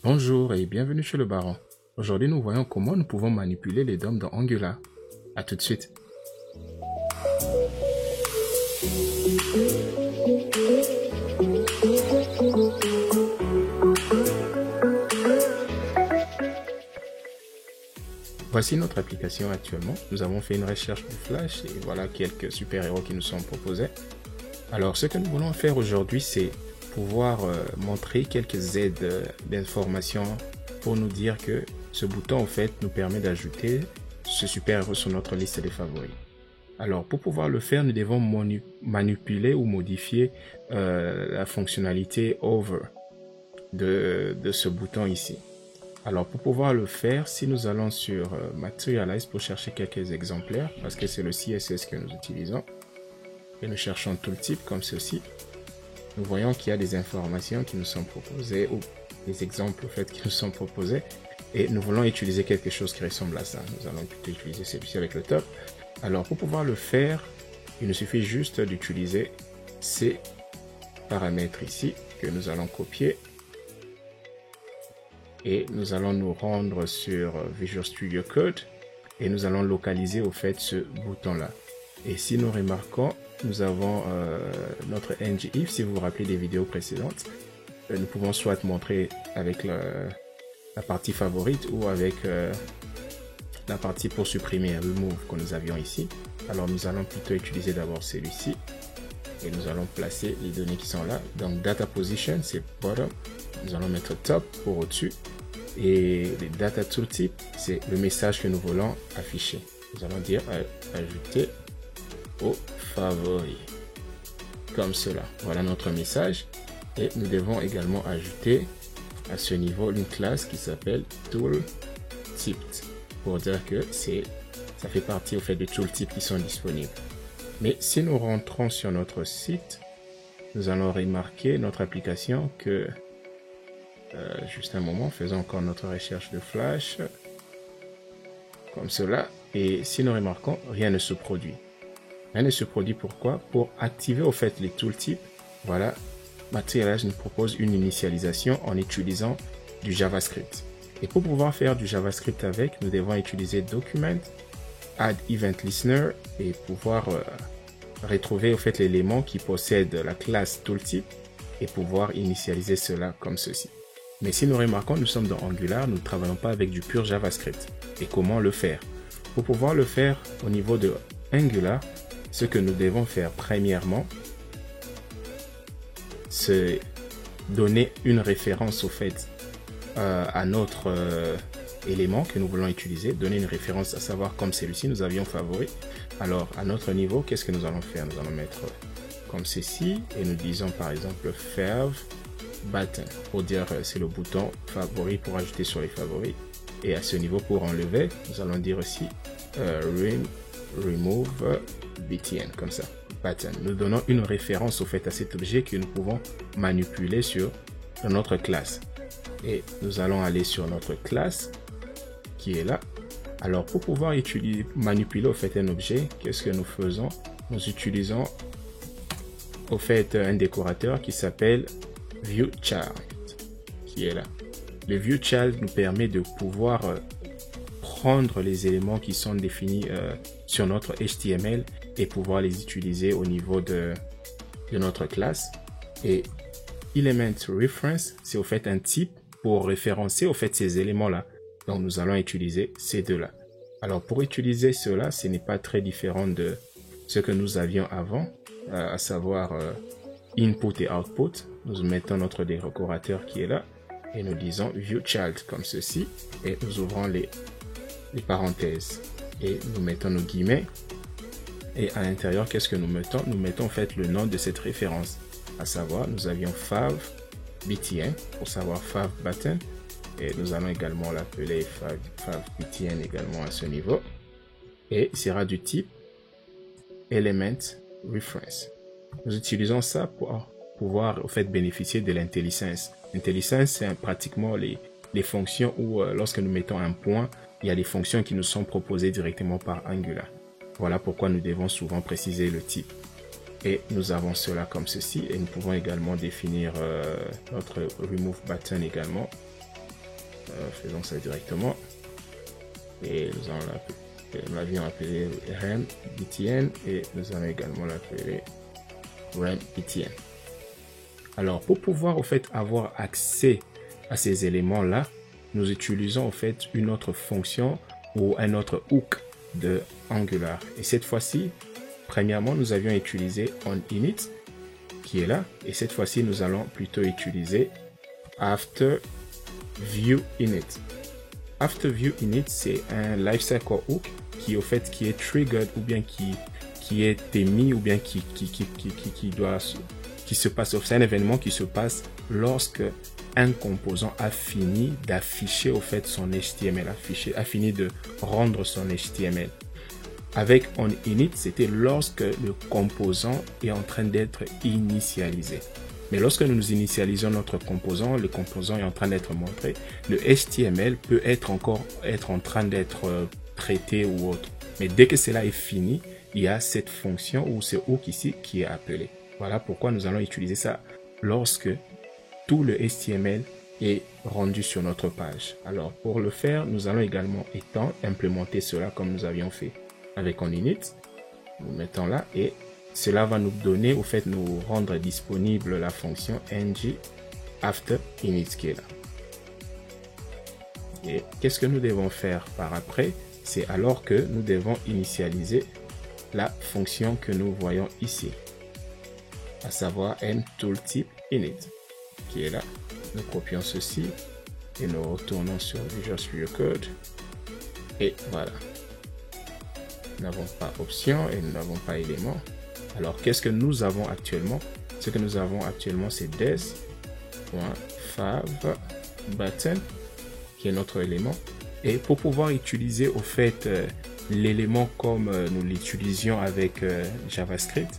Bonjour et bienvenue chez le Baron. Aujourd'hui, nous voyons comment nous pouvons manipuler les DOM dans Angular. À tout de suite. Voici notre application actuellement. Nous avons fait une recherche de Flash et voilà quelques super-héros qui nous sont proposés. Alors, ce que nous voulons faire aujourd'hui, c'est pouvoir montrer quelques aides d'information pour nous dire que ce bouton, en fait, nous permet d'ajouter ce super-héros sur notre liste des favoris. Alors, pour pouvoir le faire, nous devons manipuler ou modifier la fonctionnalité Over de ce bouton ici. Alors, pour pouvoir le faire, si nous allons sur Materialize pour chercher quelques exemplaires, parce que c'est le CSS que nous utilisons, et nous cherchons Tooltip comme ceci, nous voyons qu'il y a des informations qui nous sont proposées, ou des exemples, en fait, qui nous sont proposés, et nous voulons utiliser quelque chose qui ressemble à ça. Nous allons plutôt utiliser celui-ci avec le top. Alors, pour pouvoir le faire, il nous suffit juste d'utiliser ces paramètres ici, que nous allons copier, et nous allons nous rendre sur Visual Studio Code, et nous allons localiser, au fait, ce bouton-là. Et si nous remarquons, nous avons notre ngIf, si vous vous rappelez des vidéos précédentes. Nous pouvons soit montrer avec la partie favorite ou avec la partie pour supprimer remove que nous avions ici. Alors nous allons plutôt utiliser d'abord celui-ci et nous allons placer les données qui sont là. Donc data position, c'est bottom. Nous allons mettre top pour au-dessus. Et les data tooltip, c'est le message que nous voulons afficher. Nous allons dire ajouter aux favoris, comme cela. Voilà notre message, et nous devons également ajouter à ce niveau une classe qui s'appelle tooltip pour dire que ça fait partie au fait des tooltips qui sont disponibles. Mais si nous rentrons sur notre site, nous allons remarquer notre application que juste un moment, faisons encore notre recherche de Flash comme cela, et si nous remarquons, rien ne se produit. Rien ne se produit. Pourquoi? Pour activer au fait les tooltips, voilà, Materialize nous propose une initialisation en utilisant du JavaScript. Et pour pouvoir faire du JavaScript avec, nous devons utiliser Document, Add Event Listener et pouvoir retrouver au fait l'élément qui possède la classe tooltip et pouvoir initialiser cela comme ceci. Mais si nous remarquons, nous sommes dans Angular, nous ne travaillons pas avec du pur JavaScript. Et comment le faire? Pour pouvoir le faire au niveau de Angular, ce que nous devons faire premièrement, c'est donner une référence au fait à notre élément que nous voulons utiliser, donner une référence à savoir comme celui-ci, nous avions favori. Alors à notre niveau, qu'est-ce que nous allons faire? Nous allons mettre comme ceci et nous disons par exemple fav button pour dire c'est le bouton favori pour ajouter sur les favoris. Et à ce niveau, pour enlever, nous allons dire aussi remove btn, comme ça, button. Nous donnons une référence au fait à cet objet que nous pouvons manipuler dans notre classe. Et nous allons aller sur notre classe qui est là. Alors pour pouvoir manipuler au fait un objet, qu'est-ce que nous faisons? Nous utilisons au fait un décorateur qui s'appelle viewChild, qui est là. Le viewChild nous permet de pouvoir prendre les éléments qui sont définis sur notre HTML et pouvoir les utiliser au niveau de notre classe. Et Element Reference, c'est au fait un type pour référencer au fait ces éléments-là. Donc nous allons utiliser ces deux-là. Alors pour utiliser cela, ce n'est pas très différent de ce que nous avions avant, à savoir input et output. Nous mettons notre décorateur qui est là et nous disons viewChild comme ceci et nous ouvrons les parenthèses et nous mettons nos guillemets. Et à l'intérieur, qu'est-ce que nous mettons? Nous mettons en fait le nom de cette référence, à savoir nous avions fav btn pour savoir fav button et nous allons également l'appeler fav btn également à ce niveau et il sera du type element reference. Nous utilisons ça pour pouvoir au fait bénéficier de l'IntelliSense. L'IntelliSense, c'est pratiquement les fonctions où lorsque nous mettons un point, il y a des fonctions qui nous sont proposées directement par Angular. Voilà pourquoi nous devons souvent préciser le type. Et nous avons cela comme ceci et nous pouvons également définir notre remove button également faisons ça directement. Et nous l'avions appelé rem btn et nous allons également l'appeler rem btn. Alors, pour pouvoir au fait avoir accès à ces éléments-là, nous utilisons au fait une autre fonction ou un autre hook de Angular. Et cette fois-ci, premièrement, nous avions utilisé onInit qui est là. Et cette fois-ci, nous allons plutôt utiliser AfterViewInit. AfterViewInit, c'est un lifecycle hook qui au fait qui est triggered ou bien qui est émis ou bien qui se passe. C'est un événement qui se passe lorsque un composant a fini d'afficher au fait son HTML, a fini de rendre son HTML. Avec onInit, c'était lorsque le composant est en train d'être initialisé. Mais lorsque nous initialisons notre composant, le composant est en train d'être montré, le HTML peut encore être en train d'être traité ou autre. Mais dès que cela est fini, il y a cette fonction ou ce hook ici qui est appelé. Voilà pourquoi nous allons utiliser ça lorsque tout le HTML est rendu sur notre page. Alors pour le faire, nous allons également implémenter cela comme nous avions fait avec onInit. Nous mettons là et cela va nous donner, au fait, nous rendre disponible la fonction ng after init qui est là. Et qu'est-ce que nous devons faire par après? C'est alors que nous devons initialiser la fonction que nous voyons ici, à savoir mTooltipInit qui est là. Nous copions ceci et nous retournons sur Visual Studio Code et voilà. Nous n'avons pas option et nous n'avons pas élément. Alors qu'est-ce que nous avons actuellement? Ce que nous avons actuellement, c'est des.favButton qui est notre élément. Et pour pouvoir utiliser au fait l'élément comme nous l'utilisions avec JavaScript,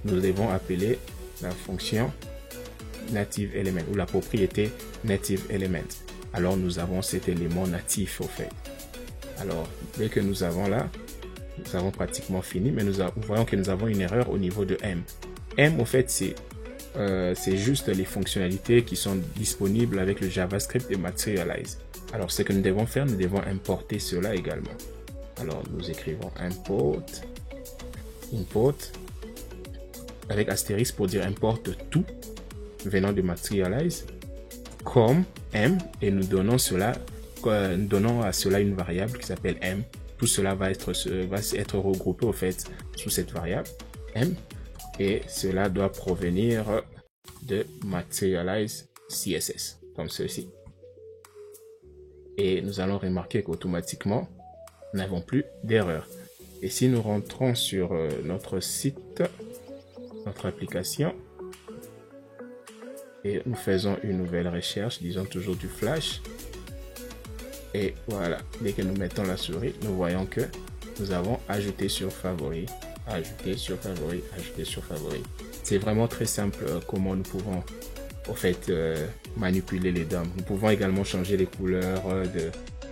nous devons appeler la fonction native element ou la propriété native element. Alors nous avons cet élément natif au fait. Alors dès que nous avons là, nous avons pratiquement fini, mais nous voyons que nous avons une erreur au niveau de M. M au fait c'est juste les fonctionnalités qui sont disponibles avec le JavaScript de Materialize. Alors ce que nous devons faire, nous devons importer cela également. Alors nous écrivons import avec astérisque pour dire importe tout venant de Materialize comme M et nous donnons à cela une variable qui s'appelle M. Tout cela va être regroupé au fait sous cette variable M et cela doit provenir de Materialize CSS comme ceci. Et nous allons remarquer qu'automatiquement nous n'avons plus d'erreur. Et si nous rentrons sur notre site, notre application, et nous faisons une nouvelle recherche, disons toujours du Flash, et voilà, dès que nous mettons la souris, nous voyons que nous avons ajouté sur favori, ajouter sur favori, ajouter sur favori. C'est vraiment très simple comment nous pouvons au fait manipuler les DOM. Nous pouvons également changer les couleurs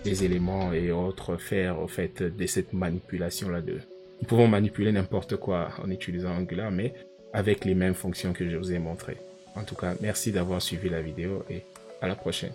des éléments et autres, faire au fait de cette manipulation là de. Nous pouvons manipuler n'importe quoi en utilisant Angular, mais avec les mêmes fonctions que je vous ai montrées. En tout cas, merci d'avoir suivi la vidéo et à la prochaine.